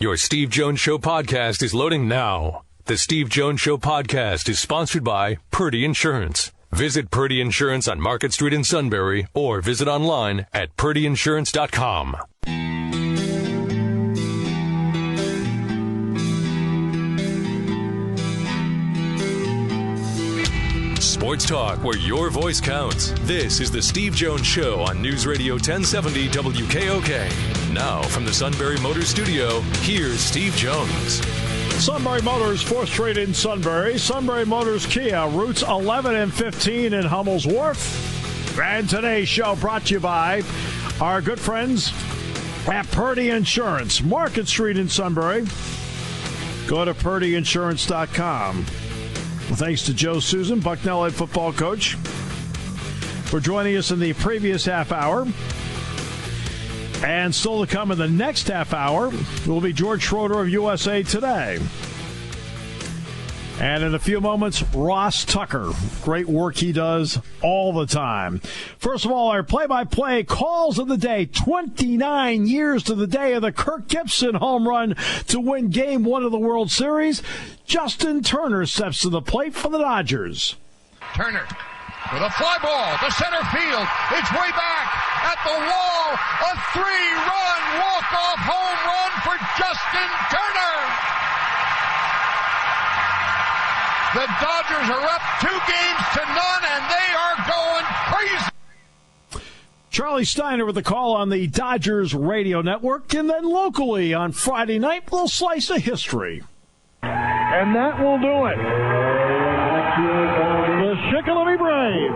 Your Steve Jones Show podcast is loading now. The Steve Jones Show podcast is sponsored by Purdy Insurance. Visit Purdy Insurance on Market Street in Sunbury or visit online at purdyinsurance.com. Sports talk where your voice counts. This is the Steve Jones Show on News Radio 1070 WKOK. Now from the Sunbury Motors Studio, here's Steve Jones. Sunbury Motors, 4th Street in Sunbury. Sunbury Motors Kia, routes 11 and 15 in Hummel's Wharf. And today's show brought to you by our good friends at Purdy Insurance, Market Street in Sunbury. Go to purdyinsurance.com. Well, thanks to Joe Susan, Bucknell head football coach, for joining us in the previous half hour. And still to come in the next half hour will be George Schroeder of USA Today. And in a few moments, Ross Tucker. Great work he does all the time. First of all, our play-by-play calls of the day. 29 years to the day of the Kirk Gibson home run to win Game 1 of the World Series. Justin Turner steps to the plate for the Dodgers. Turner with a fly ball to center field. It's way back at the wall. A 3-run walk-off home run for Justin Turner. The Dodgers are up 2-0, and they are going crazy. Charlie Steiner with the call on the Dodgers radio network. And then locally on Friday night, we'll slice of history. And that will do it. The Shikellamy Braves,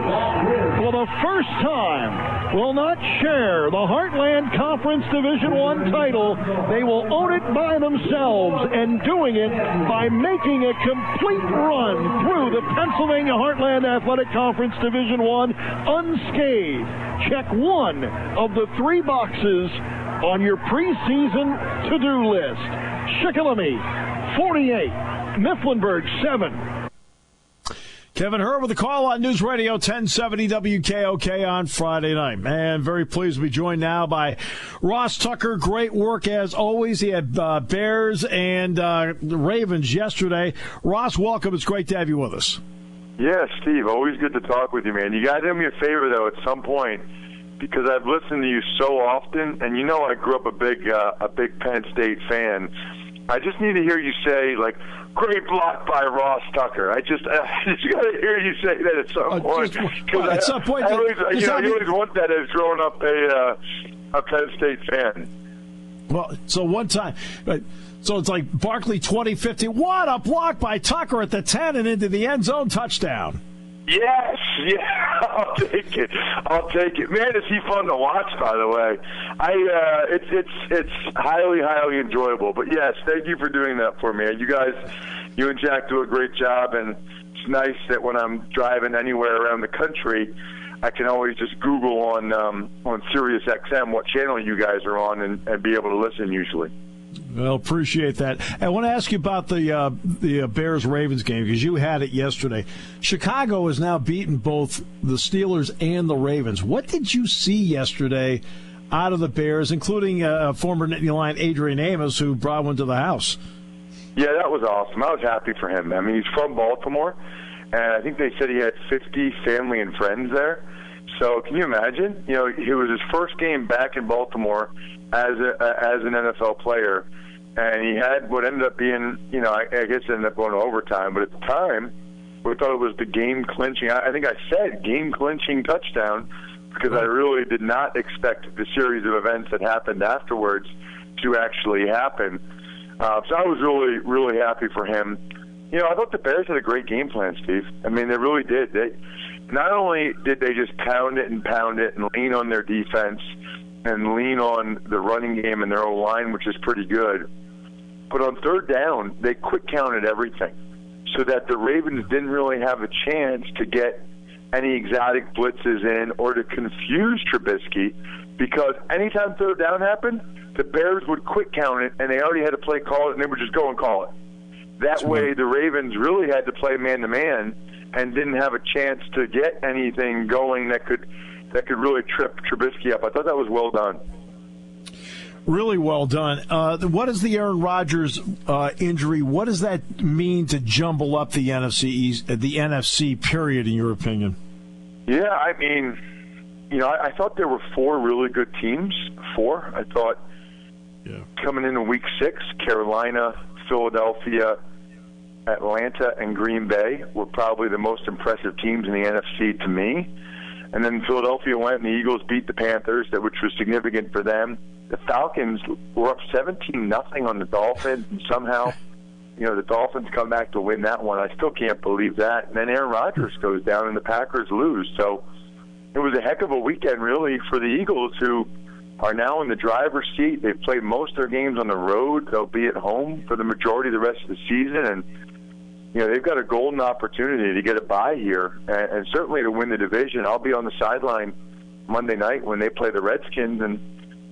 for the first time, will not share the Heartland Conference Division I title. They will own it by themselves, and doing it by making a complete run through the Pennsylvania Heartland Athletic Conference Division I unscathed. Check one of the 3 boxes on your preseason to-do list. Shikellamy, 48. Mifflinburg, 7. Kevin Herr with the call on News Radio 1070 WKOK on Friday night. Man, very pleased to be joined now by Ross Tucker. Great work as always. He had Bears and the Ravens yesterday. Ross, welcome. It's great to have you with us. Yeah, Steve, always good to talk with you, man. You got to do me a favor, though, at some point, because I've listened to you so often, and you know I grew up a big Penn State fan. I just need to hear you say, like, great block by Ross Tucker. I just got to hear you say that at some point. At some point, you always want that as growing up a Penn State fan. Well, so one time, so it's like Barkley 2050. What a block by Tucker at the 10 and into the end zone touchdown. Yes, yeah, I'll take it. Man, is he fun to watch, by the way. It's highly enjoyable. But yes, thank you for doing that for me. You and Jack do a great job, and it's nice that when I'm driving anywhere around the country, I can always just Google on Sirius XM what channel you guys are on and be able to listen usually. Well, appreciate that. I want to ask you about the Bears-Ravens game, because you had it yesterday. Chicago has now beaten both the Steelers and the Ravens. What did you see yesterday out of the Bears, including former Nittany Lion Adrian Amos, who brought one to the house? Yeah, that was awesome. I was happy for him. I mean, he's from Baltimore, and I think they said he had 50 family and friends there. So can you imagine? You know, it was his first game back in Baltimore as an NFL player, and he had what ended up being, you know, I guess it ended up going to overtime, but at the time, we thought it was the game-clinching, I think I said game-clinching touchdown, because I really did not expect the series of events that happened afterwards to actually happen. So I was really happy for him. You know, I thought the Bears had a great game plan, Steve. I mean, they really did. They not only did they just pound it and lean on their defense and lean on the running game and their O-line, which is pretty good, but on third down, they quick counted everything so that the Ravens didn't really have a chance to get any exotic blitzes in or to confuse Trubisky, because anytime third down happened, the Bears would quick count it, and they already had to play call it, and they would just go and call it. That way, the Ravens really had to play man-to-man and didn't have a chance to get anything going that could really trip Trubisky up. I thought that was well done. Really well done. What is the Aaron Rodgers injury? What does that mean to jumble up the NFC East, the NFC period, in your opinion? Yeah, I mean, I thought there were 4 really good teams. 4. I thought coming into Week 6, Carolina, Philadelphia, Atlanta, and Green Bay were probably the most impressive teams in the NFC to me. And then Philadelphia went and the Eagles beat the Panthers, which was significant for them. The Falcons were up 17-0 on the Dolphins, and somehow, the Dolphins come back to win that one. I still can't believe that. And then Aaron Rodgers goes down and the Packers lose. So it was a heck of a weekend, really, for the Eagles, who are now in the driver's seat. They've played most of their games on the road. They'll be at home for the majority of the rest of the season, and they've got a golden opportunity to get a bye here, and certainly to win the division. I'll be on the sideline Monday night when they play the Redskins, and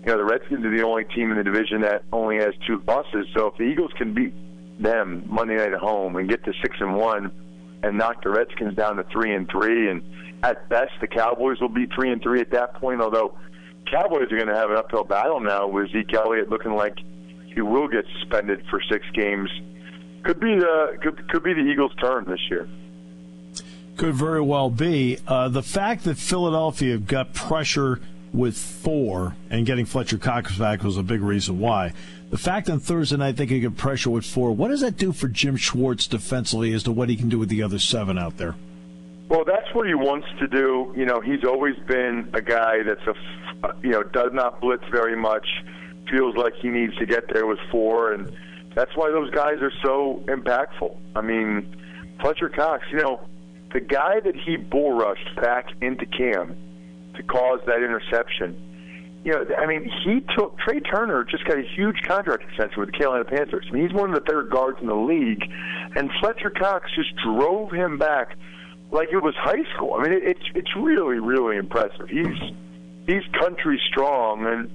the Redskins are the only team in the division that only has 2 losses. So if the Eagles can beat them Monday night at home and get to 6-1 and knock the Redskins down to 3-3, and at best the Cowboys will be 3-3 at that point. Although Cowboys are going to have an uphill battle now with Zeke Elliott looking like he will get suspended for 6 games. Could be the Eagles' turn this year. Could very well be. The fact that Philadelphia got pressure with 4 and getting Fletcher Cox back was a big reason why. The fact on Thursday night they could get pressure with 4, what does that do for Jim Schwartz defensively as to what he can do with the other 7 out there? Well, that's what he wants to do. He's always been a guy that's does not blitz very much, feels like he needs to get there with 4, and that's why those guys are so impactful. I mean, Fletcher Cox, the guy that he bull rushed back into Cam to cause that interception, he took Trey Turner, just got a huge contract extension with the Carolina Panthers. I mean, he's one of the 3rd guards in the league, and Fletcher Cox just drove him back like it was high school. I mean, it's really, really impressive. He's country strong, and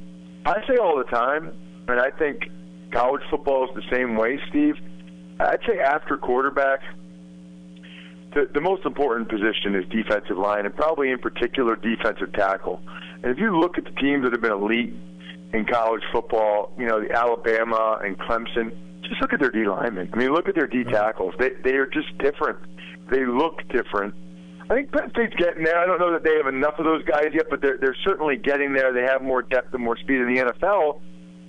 I say all the time, and I think college football is the same way, Steve. I'd say after quarterback, the most important position is defensive line, and probably in particular defensive tackle. And if you look at the teams that have been elite in college football, the Alabama and Clemson, just look at their D linemen. I mean, look at their D tackles. They are just different. They look different. I think Penn State's getting there. I don't know that they have enough of those guys yet, but they're certainly getting there. They have more depth and more speed in the NFL.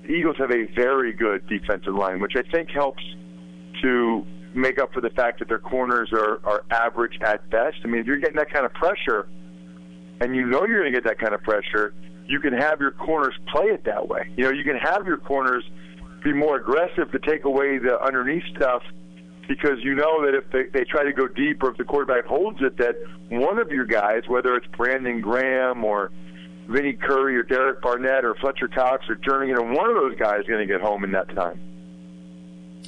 The Eagles have a very good defensive line, which I think helps to make up for the fact that their corners are average at best. I mean, if you're getting that kind of pressure, and you're going to get that kind of pressure, you can have your corners play it that way. You can have your corners be more aggressive to take away the underneath stuff, because you know that if they try to go deep, or if the quarterback holds it, that one of your guys, whether it's Brandon Graham or Vinnie Curry or Derek Barnett or Fletcher Cox or Jernigan, one of those guys is going to get home in that time.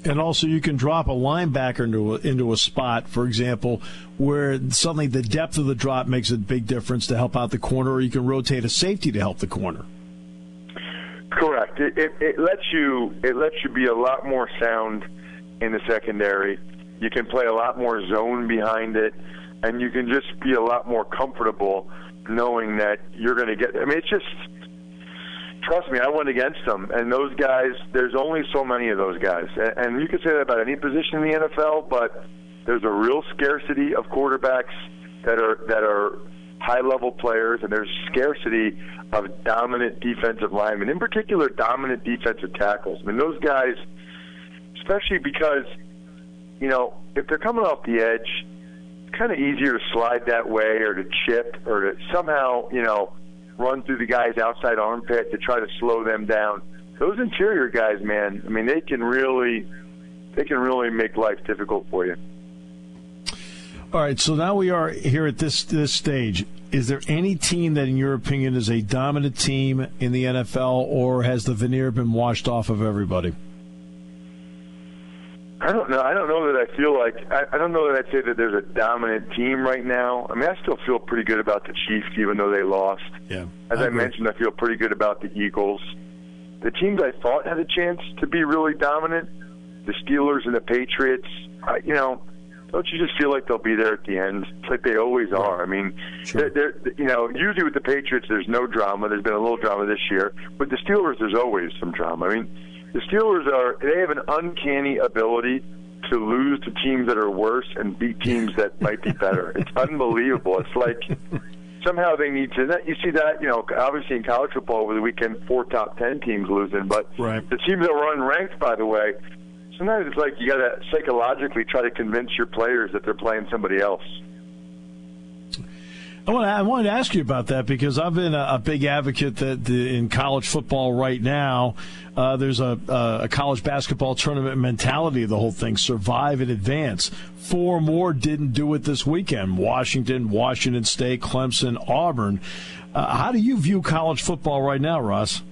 And also you can drop a linebacker into a spot, for example, where suddenly the depth of the drop makes a big difference to help out the corner, or you can rotate a safety to help the corner. Correct. It lets you be a lot more sound in the secondary. You can play a lot more zone behind it, and you can just be a lot more comfortable knowing that you're going to get. I mean, it's just, trust me, I went against them, and those guys, there's only so many of those guys. And you can say that about any position in the NFL, but there's a real scarcity of quarterbacks that are high-level players, and there's scarcity of dominant defensive linemen, in particular dominant defensive tackles. I mean, those guys, especially because, if they're coming off the edge, it's kind of easier to slide that way, or to chip, or to somehow, run through the guy's outside armpit to try to slow them down. Those interior guys, man, I mean, they can really make life difficult for you. All right, so now we are here at this stage. Is there any team that, in your opinion, is a dominant team in the NFL, or has the veneer been washed off of everybody? I don't know. I don't know that I feel like I don't know that I'd say that there's a dominant team right now. I mean, I still feel pretty good about the Chiefs, even though they lost. Yeah. As I mentioned, I feel pretty good about the Eagles. The teams I thought had a chance to be really dominant, the Steelers and the Patriots, don't you just feel like they'll be there at the end? It's like they always are. I mean, they're, usually with the Patriots, there's no drama. There's been a little drama this year. With the Steelers, there's always some drama. I mean, the Steelers they have an uncanny ability to lose to teams that are worse and beat teams that might be better. It's unbelievable. It's like somehow they need to. You see that, obviously in college football over the weekend, 4 top 10 teams losing. But the teams that were unranked, by the way, sometimes it's like you got to psychologically try to convince your players that they're playing somebody else. I wanted to ask you about that because I've been a big advocate that in college football right now, there's a college basketball tournament mentality of the whole thing, survive and advance. 4 more didn't do it this weekend. Washington State, Clemson, Auburn. How do you view college football right now, Ross?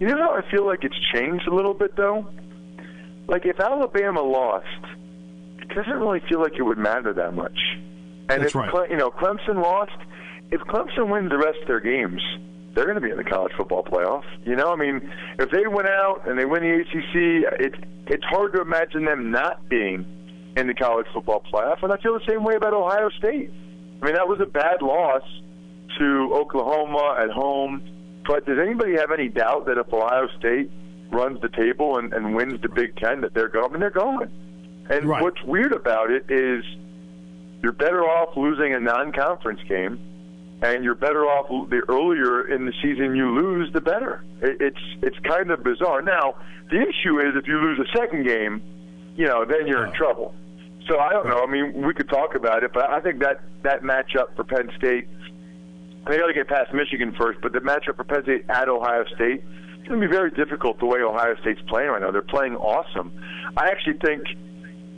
I feel like it's changed a little bit, though. Like, if Alabama lost, it doesn't really feel like it would matter that much. And That's right. Clemson lost, if Clemson wins the rest of their games, they're going to be in the college football playoff. If they went out and they win the ACC, it's hard to imagine them not being in the college football playoff. And I feel the same way about Ohio State. I mean, that was a bad loss to Oklahoma at home. But does anybody have any doubt that if Ohio State runs the table and wins the Big Ten, that they're going? I mean, they're going. And what's weird about it is you're better off losing a non-conference game, and you're better off the earlier in the season you lose, the better. It's kind of bizarre. Now, the issue is if you lose a second game, then you're in trouble. So I don't know. I mean, we could talk about it, but I think that matchup for Penn State, they got to get past Michigan first, but the matchup for Penn State at Ohio State, it's going to be very difficult the way Ohio State's playing right now. They're playing awesome. I actually think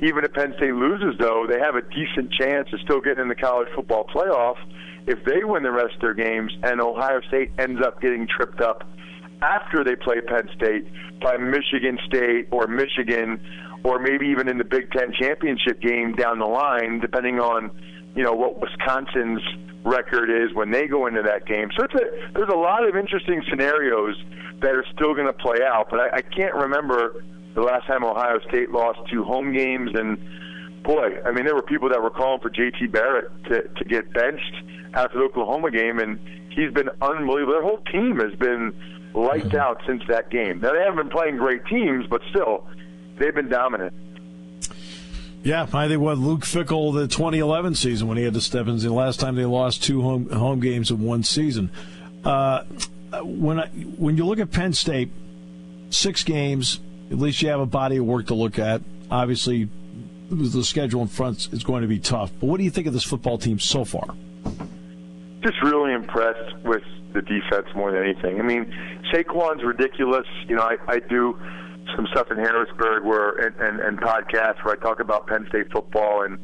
even if Penn State loses, though, they have a decent chance of still getting in the college football playoff if they win the rest of their games and Ohio State ends up getting tripped up after they play Penn State by Michigan State or Michigan or maybe even in the Big Ten championship game down the line, depending on, what Wisconsin's record is when they go into that game. So there's a lot of interesting scenarios that are still going to play out, but I can't remember the last time Ohio State lost 2 home games. And, boy, I mean, there were people that were calling for J.T. Barrett to get benched after the Oklahoma game, and he's been unbelievable. Their whole team has been lights out since that game. Now, they haven't been playing great teams, but still, they've been dominant. Yeah, I think Luke Fickell, the 2011 season when he had to step in, the last time they lost 2 home games in one season. When you look at Penn State, 6 games, at least you have a body of work to look at. Obviously, the schedule in front is going to be tough. But what do you think of this football team so far? Just really impressed with the defense more than anything. I mean, Saquon's ridiculous. I do some stuff in Harrisburg and podcasts where I talk about Penn State football, and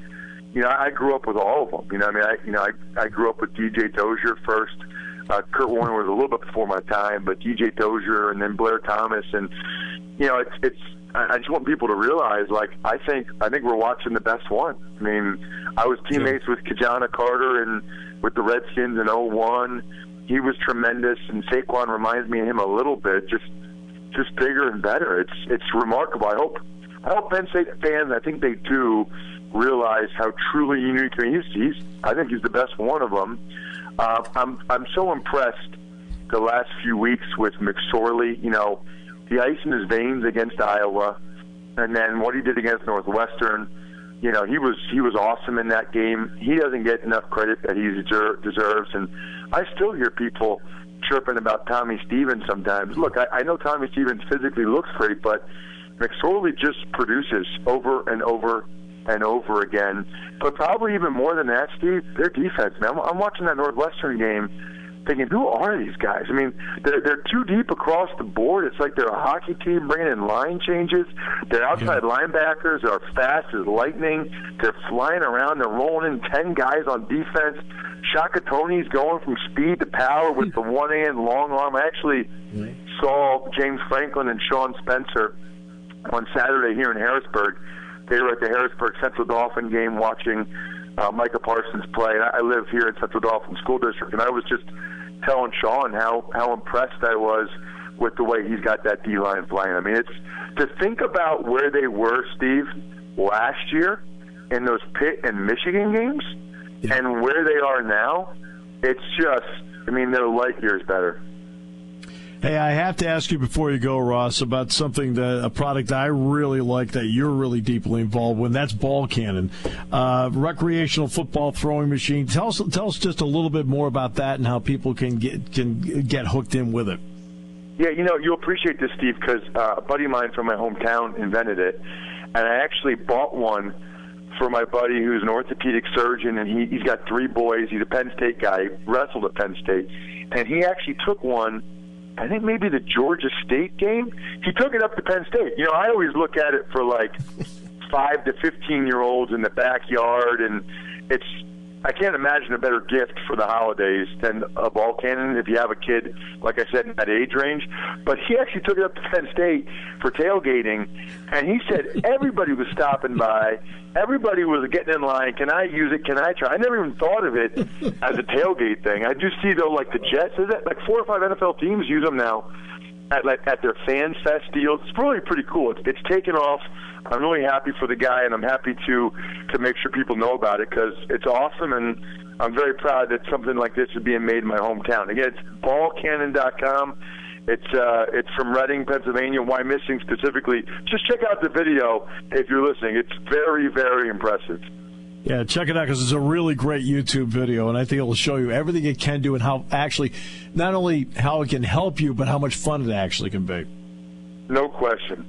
I grew up with all of them. I grew up with DJ Dozier first. Kurt Warner was a little bit before my time, but DJ Dozier and then Blair Thomas, and I just want people to realize, I think we're watching the best one. I mean, I was teammates with Kajana Carter and with the Redskins in 2001. He was tremendous, and Saquon reminds me of him a little bit, just bigger and better. It's remarkable. I hope Penn State fans, I think they do, realize how truly unique he is. I think he's the best one of them. I'm so impressed the last few weeks with McSorley. The ice in his veins against Iowa, and then what he did against Northwestern. He was awesome in that game. He doesn't get enough credit that he deserves, and I still hear people chirping about Tommy Stevens sometimes. Look, I know Tommy Stevens physically looks great, but McSorley just produces over and over and over again. But probably even more than that, Steve, their defense, man. I'm watching that Northwestern game thinking, who are these guys? I mean, they're too deep across the board. It's like they're a hockey team bringing in line changes. Their outside linebackers are fast as lightning. They're flying around. They're rolling in 10 guys on defense. Shaka Tony's going from speed to power with the one-hand long arm. I actually saw James Franklin and Sean Spencer on Saturday here in Harrisburg. They were at the Harrisburg Central Dauphin game watching Micah Parsons play. And I live here in Central Dauphin School District, and I was just telling Sean how impressed I was with the way he's got that D-line playing. I mean, it's to think about where they were, Steve, last year. in those Pitt and Michigan games and where they are now, it's just, I mean, they're light years better. Hey, I have to ask you before you go, Ross, about a product I really like that you're really deeply involved with. That's Ball Cannon, recreational football throwing machine. Tell us just a little bit more about that and how people can get hooked in with it. Yeah, you'll appreciate this, Steve, because a buddy of mine from my hometown invented it, and I actually bought one for my buddy who's an orthopedic surgeon, and he's got 3 boys. He's a Penn State guy, wrestled at Penn State, and he actually took one, I think maybe the Georgia State game. He took it up to Penn State. I always look at it for like 5 to 15-year-olds in the backyard, and I can't imagine a better gift for the holidays than a ball cannon if you have a kid, like I said, in that age range. But he actually took it up to Penn State for tailgating, and he said everybody was stopping by. Everybody was getting in line. Can I use it? Can I try? I never even thought of it as a tailgate thing. I do see, though, like the Jets, like 4 or 5 NFL teams use them now at their Fan Fest deals. It's really pretty cool. It's taken off. I'm really happy for the guy, and I'm happy to make sure people know about it because it's awesome, and I'm very proud that something like this is being made in my hometown. Again, it's ballcannon.com. It's from Reading, Pennsylvania. Wyomissing specifically. Just check out the video if you're listening. It's very, very impressive. Yeah, check it out because it's a really great YouTube video, and I think it will show you everything it can do and how actually, not only how it can help you, but how much fun it actually can be. No question.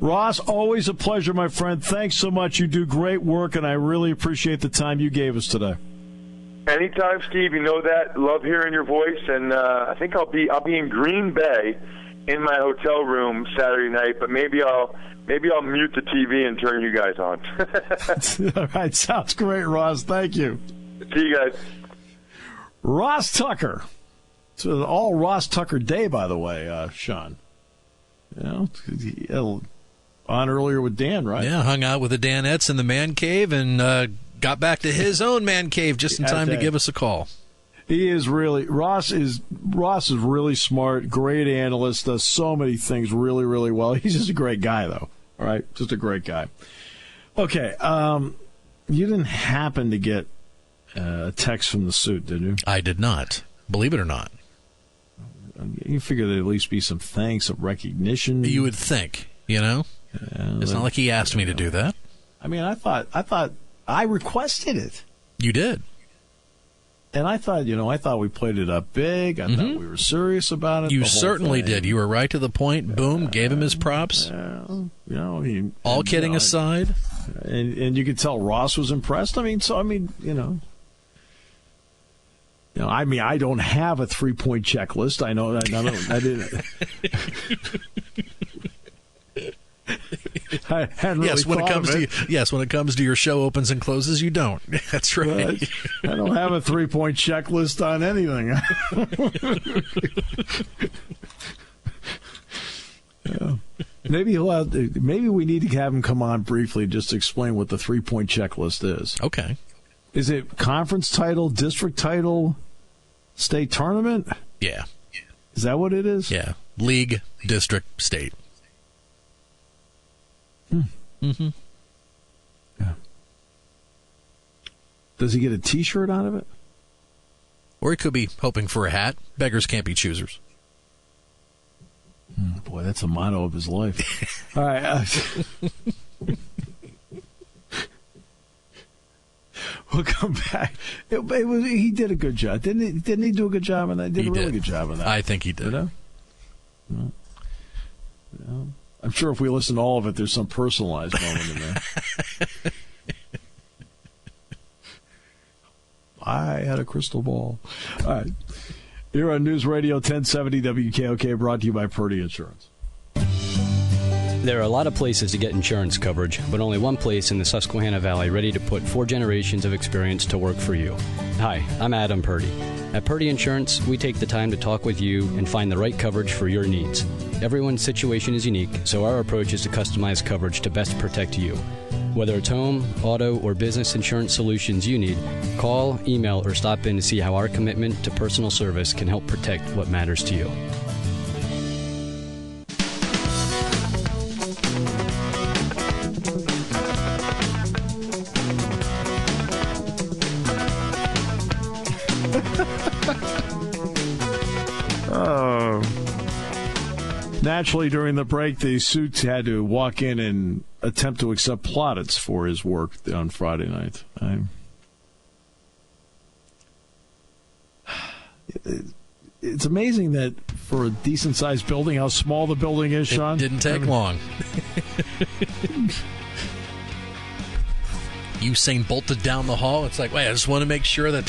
Ross, always a pleasure, my friend. Thanks so much. You do great work, and I really appreciate the time you gave us today. Anytime, Steve. You know that. Love hearing your voice, and I think I'll be in Green Bay in my hotel room Saturday night, but maybe I'll mute the TV and turn you guys on. All right, sounds great, Ross. Thank you. See you guys. Ross Tucker. It's an all Ross Tucker day, by the way, Sean. On earlier with Dan, right? Yeah, hung out with the Danettes in the man cave and got back to his own man cave just in time to give us a call. He is really Ross is really smart, great analyst, does so many things really, really well. He's just a great guy, though. All right, just a great guy. Okay, you didn't happen to get a text from the suit, did you? I did not. Believe it or not. You figure there'd at least be some thanks, of recognition. You would think, It's not like he asked me to do that. I mean, I thought I requested it. You did. And I thought we played it up big. I thought we were serious about it. You certainly did. You were right to the point. Boom, gave him his props. All kidding aside. And you could tell Ross was impressed. I don't have a 3-point checklist. I know. I didn't. I hadn't really when it comes to your show opens and closes, you don't. That's right. I don't have a 3-point checklist on anything. Maybe we need to have him come on briefly just to explain what the 3-point checklist is. Okay. Is it conference title, district title, state tournament? Yeah. Is that what it is? Yeah. League, district, state. Mm-hmm. Yeah. Does he get a T-shirt out of it? Or he could be hoping for a hat. Beggars can't be choosers. Boy, that's the motto of his life. All right. We'll come back. He did a good job. Didn't he do a good job on that? He did a really good job on that. I think he did. I'm sure if we listen to all of it, there's some personalized moment in there. I had a crystal ball. All right. Here on News Radio 1070 WKOK, brought to you by Purdy Insurance. There are a lot of places to get insurance coverage, but only one place in the Susquehanna Valley ready to put 4 generations of experience to work for you. Hi, I'm Adam Purdy. At Purdy Insurance, we take the time to talk with you and find the right coverage for your needs. Everyone's situation is unique, so our approach is to customize coverage to best protect you. Whether it's home, auto, or business insurance solutions you need, call, email, or stop in to see how our commitment to personal service can help protect what matters to you. naturally, during the break, the suits had to walk in and attempt to accept plaudits for his work on Friday night. It's amazing that for a decent-sized building, how small the building is, Sean. It didn't take long. Usain bolted down the hall. It's like, wait, I just want to make sure that...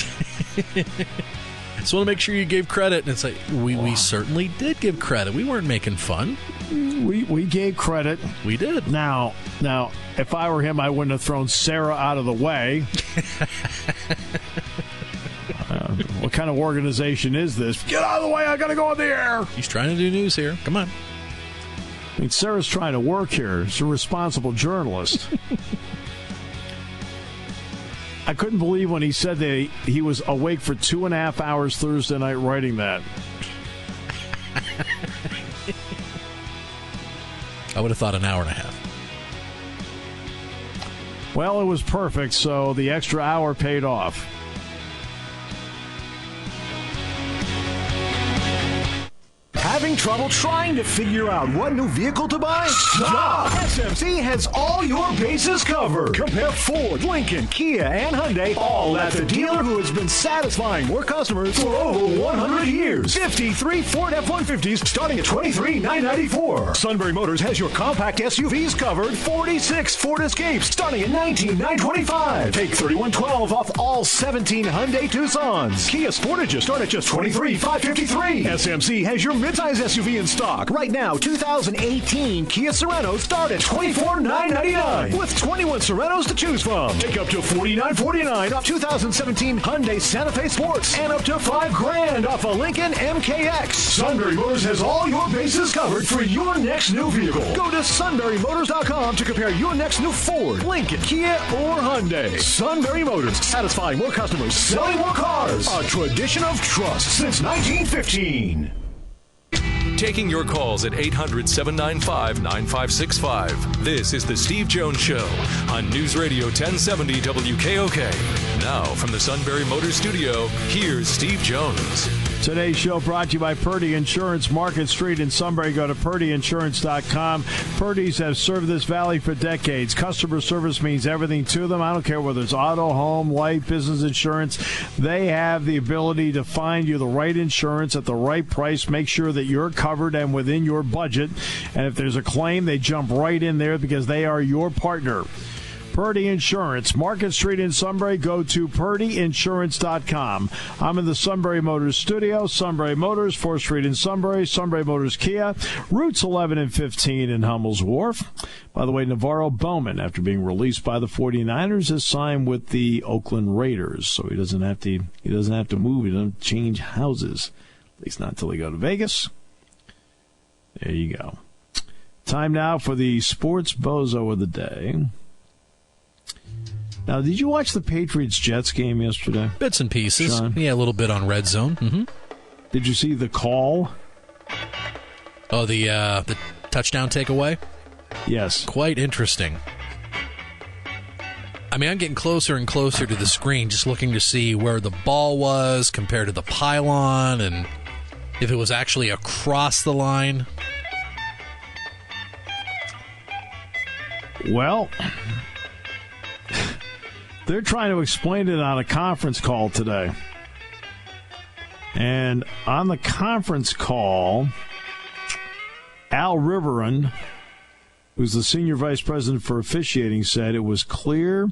just want to make sure you gave credit. And it's like, we certainly did give credit. We weren't making fun. We gave credit. We did. Now, if I were him, I wouldn't have thrown Sarah out of the way. What kind of organization is this? Get out of the way, I gotta go on the air. He's trying to do news here. Come on. I mean, Sarah's trying to work here. She's a responsible journalist. I couldn't believe when he said that he was awake for 2.5 hours Thursday night writing that. I would have thought an hour and a half. Well, it was perfect, so the extra hour paid off. Having trouble trying to figure out what new vehicle to buy? Stop! SMC has all your bases covered. Compare Ford, Lincoln, Kia, and Hyundai, all at the dealer who has been satisfying more customers for over 100 years. 53 Ford F-150s starting at $23,994. Sunbury Motors has your compact SUVs covered. 46 Ford Escapes starting at $19,925. Take $31,12 off all 17 Hyundai Tucsons. Kia Sportages start at just $23,553. SMC has your midsize SUV in stock. Right now, 2018 Kia Sorentos start at $24,999 with 21 Sorentos to choose from. Take up to $49,49 off 2017 Hyundai Santa Fe Sports and up to $5,000 off a Lincoln MKX. Sunbury Motors has all your bases covered for your next new vehicle. Go to sunburymotors.com to compare your next new Ford, Lincoln, Kia, or Hyundai. Sunbury Motors, satisfying more customers, selling more cars. A tradition of trust since 1915. Taking your calls at 800-795-9565. This is the Steve Jones Show on News Radio 1070 WKOK. Now, from the Sunbury Motors Studio, here's Steve Jones. Today's show brought to you by Purdy Insurance, Market Street in Sunbury. Go to purdyinsurance.com. Purdy's have served this valley for decades. Customer service means everything to them. I don't care whether it's auto, home, life, business insurance. They have the ability to find you the right insurance at the right price, make sure that you're covered and within your budget. And if there's a claim, they jump right in there because they are your partner. Purdy Insurance, Market Street in Sunbury. Go to purdyinsurance.com. I'm in the Sunbury Motors studio. Sunbury Motors, 4th Street in Sunbury. Sunbury Motors Kia, routes 11 and 15 in Hummel's Wharf. By the way, Navarro Bowman, after being released by the 49ers, has signed with the Oakland Raiders. So he doesn't have to move. He doesn't change houses, at least not until he go to Vegas. There you go. Time now for the Sports Bozo of the Day. Now, did you watch the Patriots-Jets game yesterday? Bits and pieces. Sean? Yeah, a little bit on Red Zone. Mm-hmm. Did you see the call? Oh, the touchdown takeaway? Yes. Quite interesting. I mean, I'm getting closer and closer to the screen, just looking to see where the ball was compared to the pylon and if it was actually across the line. Well, they're trying to explain it on a conference call today. And on the conference call, Al Riveron, who's the senior vice president for officiating, said it was clear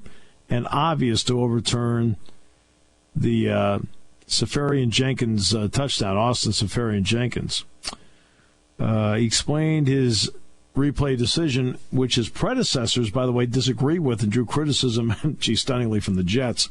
and obvious to overturn the Safarian-Jenkins touchdown, Austin Safarian-Jenkins. He explained his replay decision, which his predecessors, by the way, disagreed with and drew criticism, stunningly, from the Jets.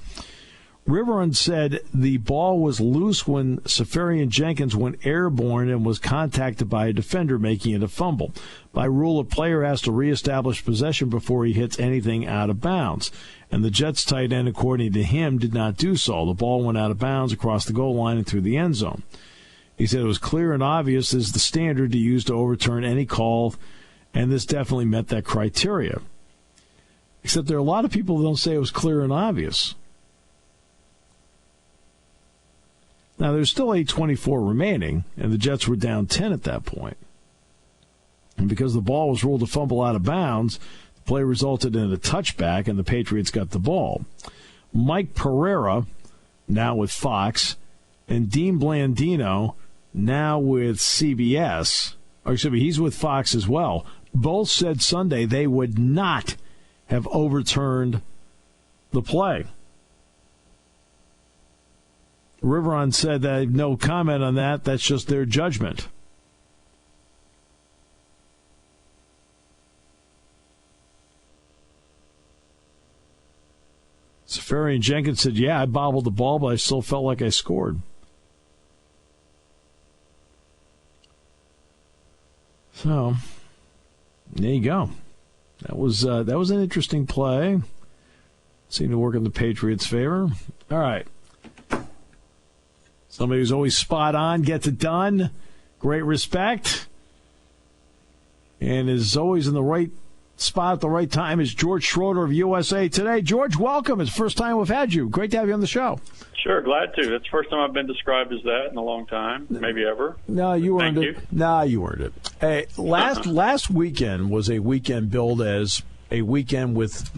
Riveron said the ball was loose when Safarian-Jenkins went airborne and was contacted by a defender, making it a fumble. By rule, a player has to reestablish possession before he hits anything out of bounds. And the Jets' tight end, according to him, did not do so. The ball went out of bounds across the goal line and through the end zone. He said it was clear and obvious is the standard to use to overturn any call, and this definitely met that criteria. Except there are a lot of people who don't say it was clear and obvious. Now, there's still 8:24 remaining, and the Jets were down 10 at that point. And because the ball was ruled a fumble out of bounds, the play resulted in a touchback, and the Patriots got the ball. Mike Pereira, now with Fox, and Dean Blandino, now with CBS. Or excuse me, he's with Fox as well. Both said Sunday they would not have overturned the play. Riveron said that no comment on that. That's just their judgment. Safari and Jenkins said, yeah, I bobbled the ball, but I still felt like I scored. So, there you go. That was an interesting play. Seemed to work in the Patriots' favor. All right. Somebody who's always spot on, gets it done. Great respect. And is always in the right spot at the right time is George Schroeder of USA Today. George, welcome. It's the first time we've had you. Great to have you on the show. Sure, glad to. That's the first time I've been described as that in a long time, maybe ever. No, you earned it. No, you earned it. Hey, last weekend was a weekend billed as a weekend with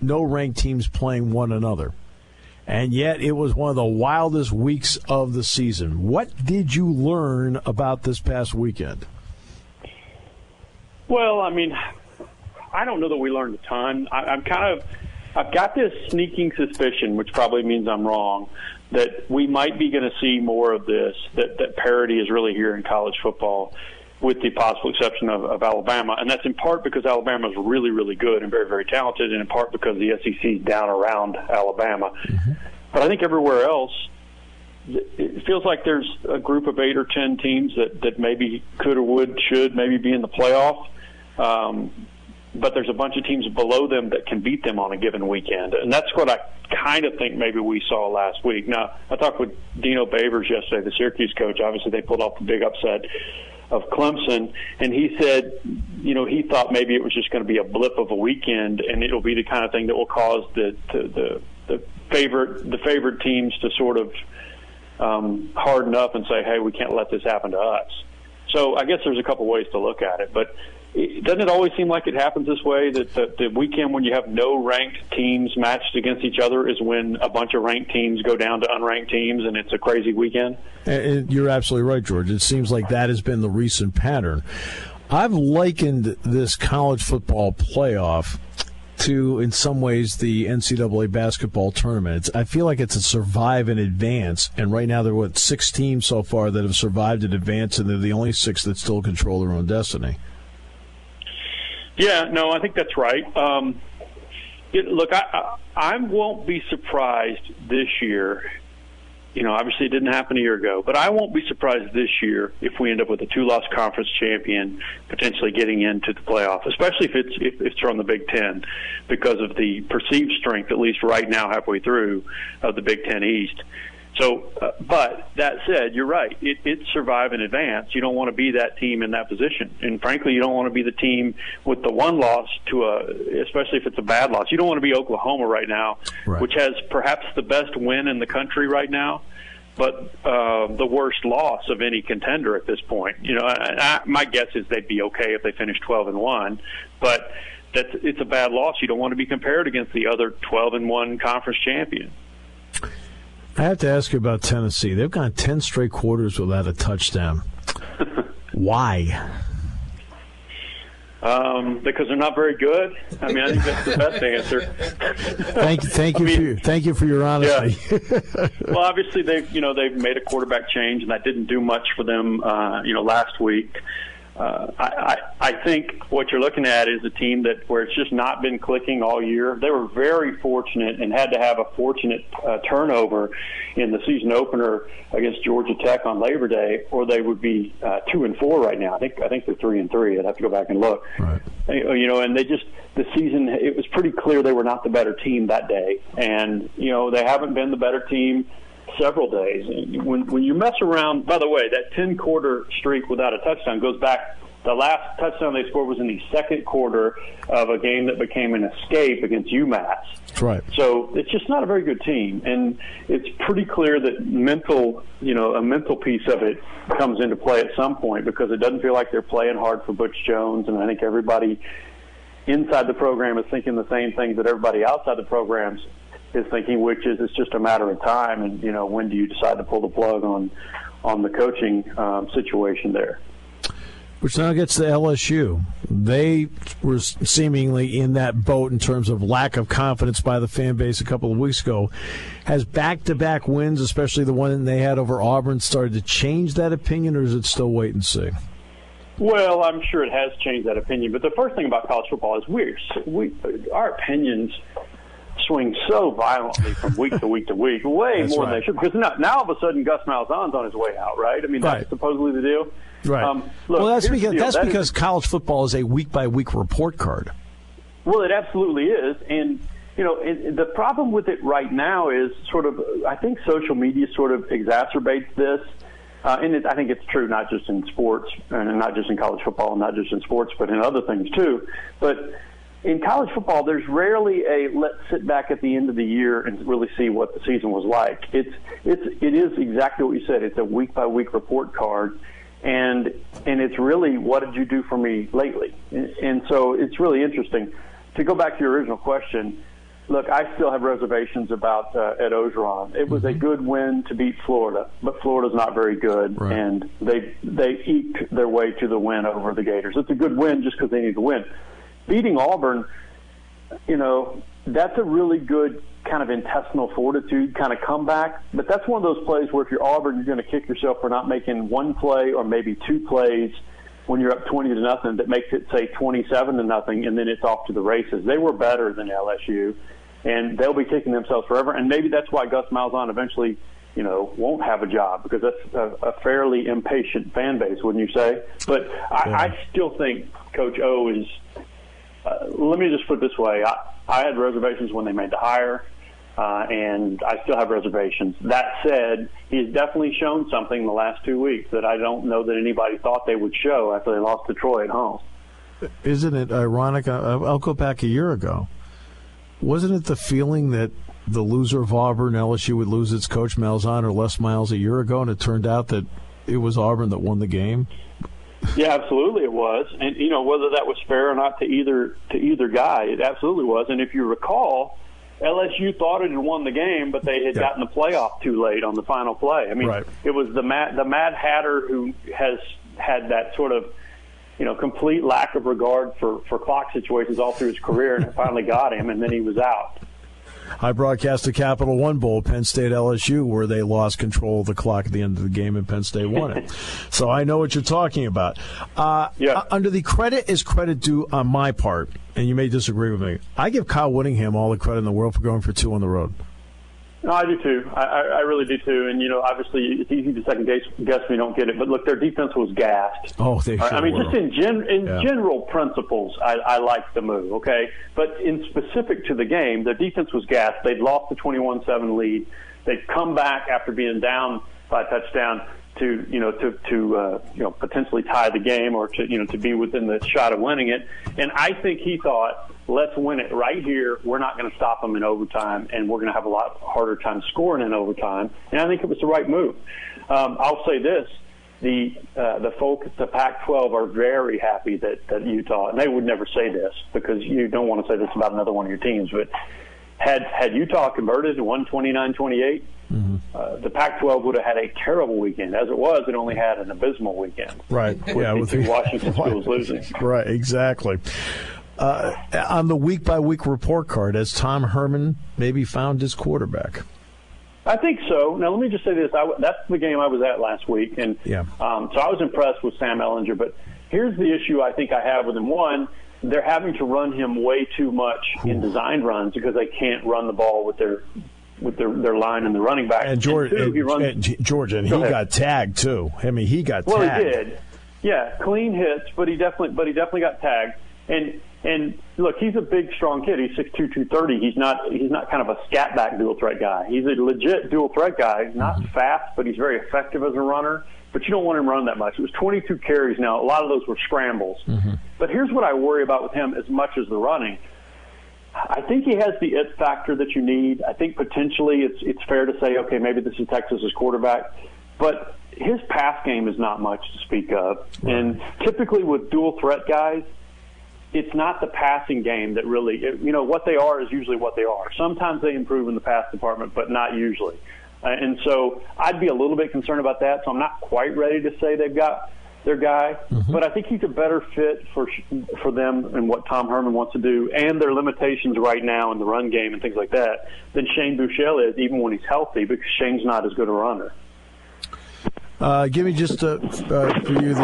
no ranked teams playing one another. And yet it was one of the wildest weeks of the season. What did you learn about this past weekend? Well, I mean, I don't know that we learned a ton. I've got this sneaking suspicion, which probably means I'm wrong, that we might be going to see more of this, that parity is really here in college football, with the possible exception of Alabama. And that's in part because Alabama is really, really good and very, very talented, and in part because the SEC is down around Alabama. Mm-hmm. But I think everywhere else, it feels like there's a group of 8 or 10 teams that maybe could or would, should maybe be in the playoff. But there's a bunch of teams below them that can beat them on a given weekend. And that's what I kind of think maybe we saw last week. Now, I talked with Dino Babers yesterday, the Syracuse coach. Obviously, they pulled off the big upset of Clemson, and he said, you know, he thought maybe it was just going to be a blip of a weekend, and it'll be the kind of thing that will cause the favored teams to sort of harden up and say, hey, we can't let this happen to us. So I guess there's a couple ways to look at it, but doesn't it always seem like it happens this way, that the weekend when you have no ranked teams matched against each other is when a bunch of ranked teams go down to unranked teams, and it's a crazy weekend? You're absolutely right, George. It seems like that has been the recent pattern. I've likened this college football playoff to, in some ways, the NCAA basketball tournament. I feel like it's a survive and advance, and right now there are, 6 teams so far that have survived and advanced, and they're the only 6 that still control their own destiny. Yeah, no, I think that's right. Look, I won't be surprised this year. You know, obviously it didn't happen a year ago, but I won't be surprised this year if we end up with a 2-loss conference champion potentially getting into the playoff, especially if it's from the Big Ten, because of the perceived strength, at least right now halfway through, of the Big Ten East. So, but that said, you're right. It's survive and advance. You don't want to be that team in that position. And frankly, you don't want to be the team with the one loss especially if it's a bad loss. You don't want to be Oklahoma right now, right, which has perhaps the best win in the country right now, but the worst loss of any contender at this point. You know, my guess is they'd be okay if they finished 12-1, but it's a bad loss. You don't want to be compared against the other 12-1 conference champion. I have to ask you about Tennessee. They've gone 10 straight quarters without a touchdown. Why? Because they're not very good. I mean, I think that's the best answer. Thank you for your honesty. Yeah. Well, obviously they've made a quarterback change, and that didn't do much for them. Last week. I think what you're looking at is a team where it's just not been clicking all year. They were very fortunate and had to have a fortunate turnover in the season opener against Georgia Tech on Labor Day, or they would be 2-4 right now. I think they're 3-3. I'd have to go back and look. Right. And the season, it was pretty clear they were not the better team that day, and they haven't been the better team several days. When you mess around, by the way, that 10-quarter streak without a touchdown goes back. The last touchdown they scored was in the second quarter of a game that became an escape against UMass. That's right. So it's just not a very good team, and it's pretty clear that a mental piece of it comes into play at some point, because it doesn't feel like they're playing hard for Butch Jones, and I think everybody inside the program is thinking the same things that everybody outside the programs is thinking, which is it's just a matter of time, and when do you decide to pull the plug on the coaching situation there. Which now gets to LSU. They were seemingly in that boat in terms of lack of confidence by the fan base a couple of weeks ago. Has back-to-back wins, especially the one they had over Auburn, started to change that opinion, or is it still wait and see? Well, I'm sure it has changed that opinion. But the first thing about college football is our opinions swing so violently from week to week to week, way more than they should. Because now all of a sudden Gus Malzahn's on his way out, right? I mean, that's supposedly the deal. Right. Look, that's because college football is a week-by-week report card. Well, it absolutely is. And, the problem with it right now is I think social media sort of exacerbates this. And I think it's true not just in sports, and not just in college football, and not just in sports, but in other things too. But in college football, there's rarely a let's sit back at the end of the year and really see what the season was like. It is exactly what you said. It's a week-by-week report card. And it's really, what did you do for me lately? And so it's really interesting. To go back to your original question, look, I still have reservations about Ed Ogeron. It was a good win to beat Florida, but Florida's not very good, and they eked their way to the win over the Gators. It's a good win just because they need to win. Beating Auburn, that's a really good kind of intestinal fortitude kind of comeback. But that's one of those plays where if you're Auburn, you're going to kick yourself for not making one play or maybe two plays when you're up 20-0 that makes it, say, 27-0, and then it's off to the races. They were better than LSU, and they'll be kicking themselves forever. And maybe that's why Gus Malzahn eventually, won't have a job, because that's a fairly impatient fan base, wouldn't you say? But I still think Coach O is let me just put it this way. I had reservations when they made the hire, and I still have reservations. That said, he's definitely shown something in the last 2 weeks that I don't know that anybody thought they would show after they lost to Troy at home. Isn't it ironic? I'll go back a year ago. Wasn't it the feeling that the loser of Auburn, LSU, would lose its coach Malzahn or Les Miles a year ago, and it turned out that it was Auburn that won the game? Yeah, absolutely it was. And, whether that was fair or not to either guy, it absolutely was. And if you recall, LSU thought it had won the game, but they had gotten the playoff too late on the final play. I mean, It was the Mad Hatter who has had that sort of, complete lack of regard for clock situations all through his career, and it finally got him, and then he was out. I broadcast the Capital One Bowl, Penn State LSU, where they lost control of the clock at the end of the game and Penn State won it. So I know what you're talking about. Under the credit is credit due on my part, and you may disagree with me. I give Kyle Whittingham all the credit in the world for going for 2 on the road. No, I do too. I really do too. And obviously, it's easy to second guess when you don't get it. But look, their defense was gassed. Oh, they sure were. Just in general principles, I like the move. Okay, but in specific to the game, their defense was gassed. They'd lost the 21-7 lead. They'd come back after being down by a touchdown to potentially tie the game, or to be within the shot of winning it. And I think he thought, let's win it right here. We're not going to stop them in overtime, and we're going to have a lot harder time scoring in overtime. And I think it was the right move. I'll say this. The folks at the Pac-12 are very happy that Utah, and they would never say this because you don't want to say this about another one of your teams, but had Utah converted to 129-28, the Pac-12 would have had a terrible weekend. As it was, it only had an abysmal weekend. Right. With the Washington schools losing. Right, exactly. On the week-by-week report card, has Tom Herman maybe found his quarterback? I think so. Now, let me just say this. That's the game I was at last week, and so I was impressed with Sam Ehlinger. But here's the issue I think I have with him. One, they're having to run him way too much in designed runs because they can't run the ball with their line and the running back. And George, he got tagged too. I mean, he got tagged. Well, he did. Yeah, clean hits, but he definitely got tagged. And look, he's a big, strong kid. He's 6'2", 230. He's not kind of a scat back dual threat guy. He's a legit dual threat guy. He's not fast, but he's very effective as a runner. But you don't want him running that much. It was 22 carries. Now, a lot of those were scrambles. But here's what I worry about with him as much as the running. I think he has the it factor that you need. I think potentially it's fair to say, okay, maybe this is Texas's quarterback, but his pass game is not much to speak of. And typically with dual threat guys, it's not the passing game that really, what they are is usually what they are. Sometimes they improve in the pass department, but not usually. And so I'd be a little bit concerned about that. So I'm not quite ready to say they've got their guy, but I think he's a better fit for them and what Tom Herman wants to do and their limitations right now in the run game and things like that than Shane Buechele is, even when he's healthy, because Shane's not as good a runner. Give me just for you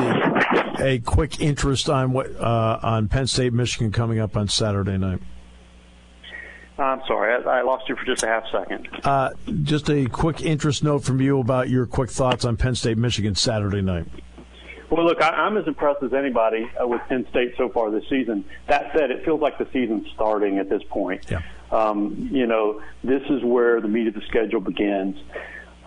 a quick interest on on Penn State, Michigan coming up on Saturday night. I'm sorry, I lost you for just a half second. Just a quick interest note from you about your quick thoughts on Penn State, Michigan Saturday night. Well, look, I'm as impressed as anybody with Penn State so far this season. That said, it feels like the season's starting at this point. Yeah. This is where the meat of the schedule begins.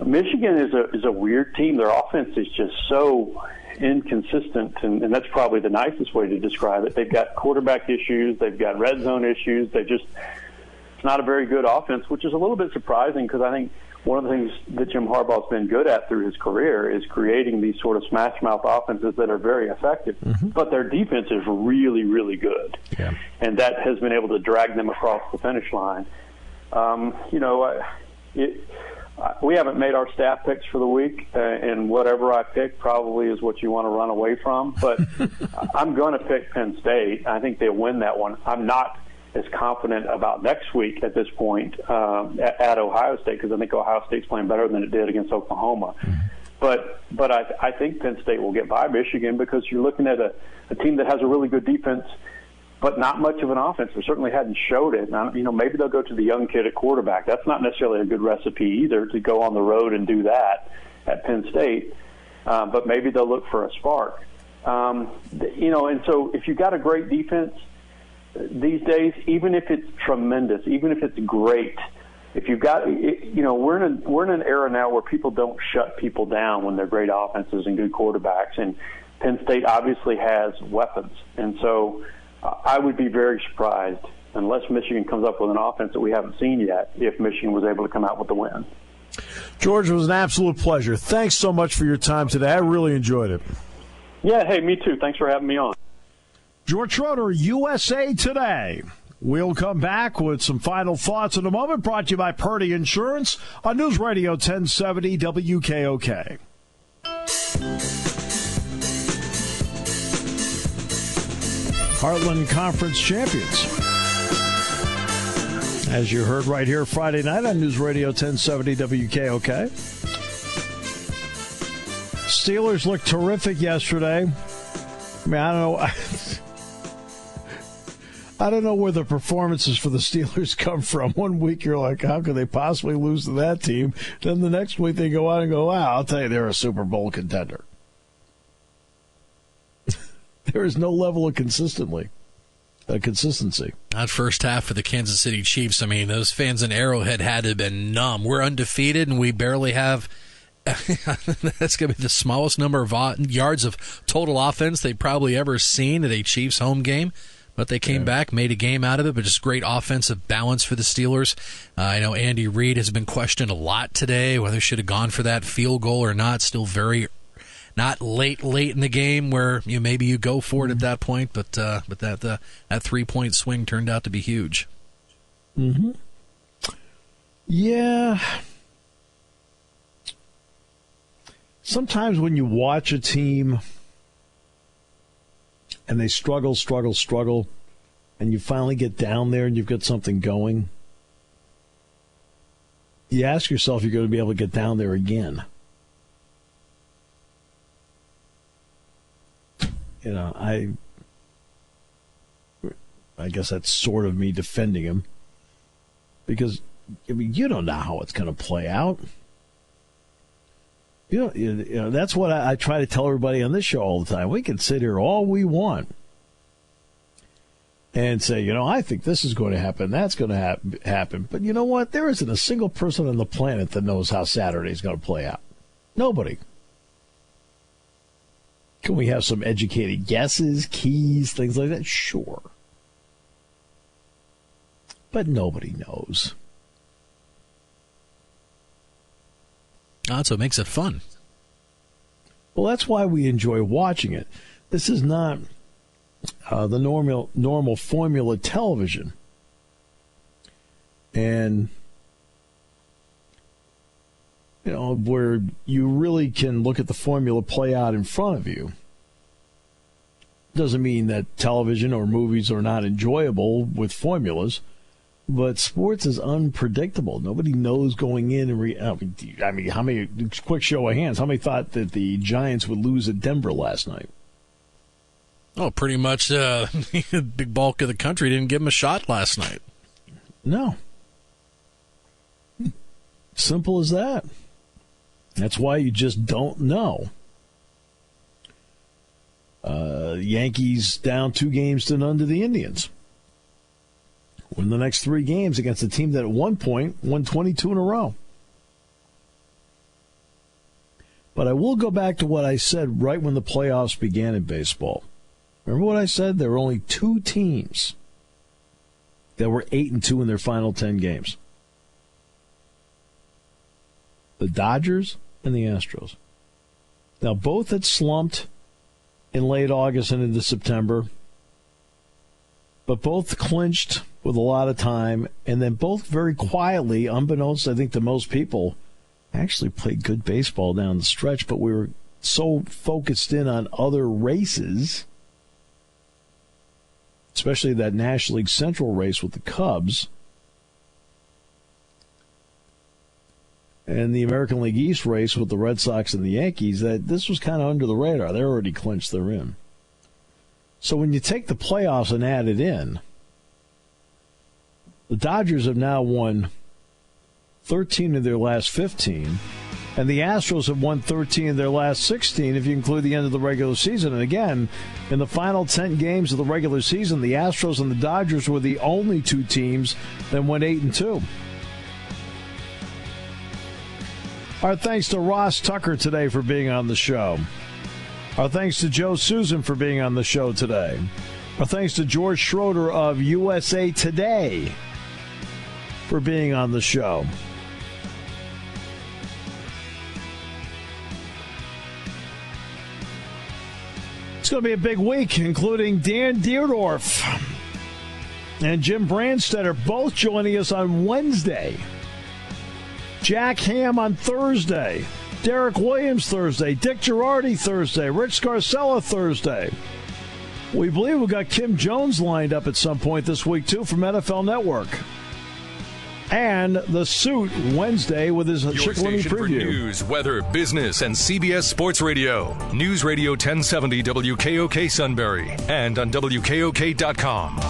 Michigan is a weird team. Their offense is just so inconsistent, and that's probably the nicest way to describe it. They've got quarterback issues. They've got red zone issues. It's not a very good offense, which is a little bit surprising because I think one of the things that Jim Harbaugh's been good at through his career is creating these sort of smash-mouth offenses that are very effective. But their defense is really, really good. Yeah. And that has been able to drag them across the finish line. We haven't made our staff picks for the week, and whatever I pick probably is what you want to run away from. But I'm going to pick Penn State. I think they'll win that one. I'm not as confident about next week at this point at Ohio State because I think Ohio State's playing better than it did against Oklahoma. But I think Penn State will get by Michigan because you're looking at a team that has a really good defense but not much of an offense. They certainly hadn't showed it. Now, maybe they'll go to the young kid at quarterback. That's not necessarily a good recipe either to go on the road and do that at Penn State. But maybe they'll look for a spark. And so if you've got a great defense these days, even if it's tremendous, even if it's great, if you've got, we're in an era now where people don't shut people down when they're great offenses and good quarterbacks. And Penn State obviously has weapons. And so I would be very surprised, unless Michigan comes up with an offense that we haven't seen yet, if Michigan was able to come out with the win. George, it was an absolute pleasure. Thanks so much for your time today. I really enjoyed it. Yeah, hey, me too. Thanks for having me on. George Schroeder, USA Today. We'll come back with some final thoughts in a moment, brought to you by Purdy Insurance on News Radio 1070 WKOK. Heartland Conference champions. As you heard right here Friday night on News Radio 1070 WKOK. Steelers looked terrific yesterday. I mean, I don't know. I don't know where the performances for the Steelers come from. One week you're like, how could they possibly lose to that team? Then the next week they go out and go, wow, I'll tell you, they're a Super Bowl contender. There is no level of consistency. That first half for the Kansas City Chiefs, I mean, those fans in Arrowhead had to have been numb. We're undefeated, and we barely have that's going to be the smallest number of yards of total offense they've probably ever seen at a Chiefs home game. But they came back, made a game out of it, but just great offensive balance for the Steelers. I know Andy Reid has been questioned a lot today, whether he should have gone for that field goal or not. Still very not late in the game where maybe you go for it at that point, but that 3-point swing turned out to be huge. Mm-hmm. Yeah. Sometimes when you watch a team and they struggle, and you finally get down there and you've got something going, you ask yourself, you're going to be able to get down there again. I guess that's sort of me defending him because, you don't know how it's going to play out. That's what I try to tell everybody on this show all the time. We can sit here all we want and say, I think this is going to happen, that's going to happen. But you know what? There isn't a single person on the planet that knows how Saturday is going to play out. Nobody. Can we have some educated guesses, keys, things like that? Sure. But nobody knows. So it makes it fun. Well, that's why we enjoy watching it. This is not the normal formula television. And, where you really can look at the formula play out in front of you. Doesn't mean that television or movies are not enjoyable with formulas, but sports is unpredictable. Nobody knows going in. I mean, how many? Quick show of hands. How many thought that the Giants would lose at Denver last night? Oh, pretty much. The big bulk of the country didn't give them a shot last night. No. Simple as that. That's why you just don't know. Yankees down 2-0 to the Indians. Win the next 3 games against a team that at one point won 22 in a row. But I will go back to what I said right when the playoffs began in baseball. Remember what I said? There were only 2 teams that were 8-2 in their final 10 games. The Dodgers and the Astros. Now, both had slumped in late August and into September, but both clinched with a lot of time, and then both very quietly, unbeknownst, I think, to most people, actually played good baseball down the stretch, but we were so focused in on other races, especially that National League Central race with the Cubs and the American League East race with the Red Sox and the Yankees, that this was kind of under the radar. They're already clinched, they're in. So when you take the playoffs and add it in, the Dodgers have now won 13 of their last 15, and the Astros have won 13 of their last 16 if you include the end of the regular season. And again, in the final 10 games of the regular season, the Astros and the Dodgers were the only 2 teams that went 8-2. Our thanks to Ross Tucker today for being on the show. Our thanks to Joe Susan for being on the show today. Our thanks to George Schroeder of USA Today for being on the show. It's going to be a big week, including Dan Dierdorf and Jim Brandstetter both joining us on Wednesday. Jack Ham on Thursday. Derek Williams Thursday. Dick Girardi Thursday. Rich Scarcella Thursday. We believe we've got Kim Jones lined up at some point this week, too, from NFL Network. And The Suit Wednesday with his Chickalini preview. For news, weather, business, and CBS Sports Radio. News Radio 1070 WKOK Sunbury and on WKOK.com.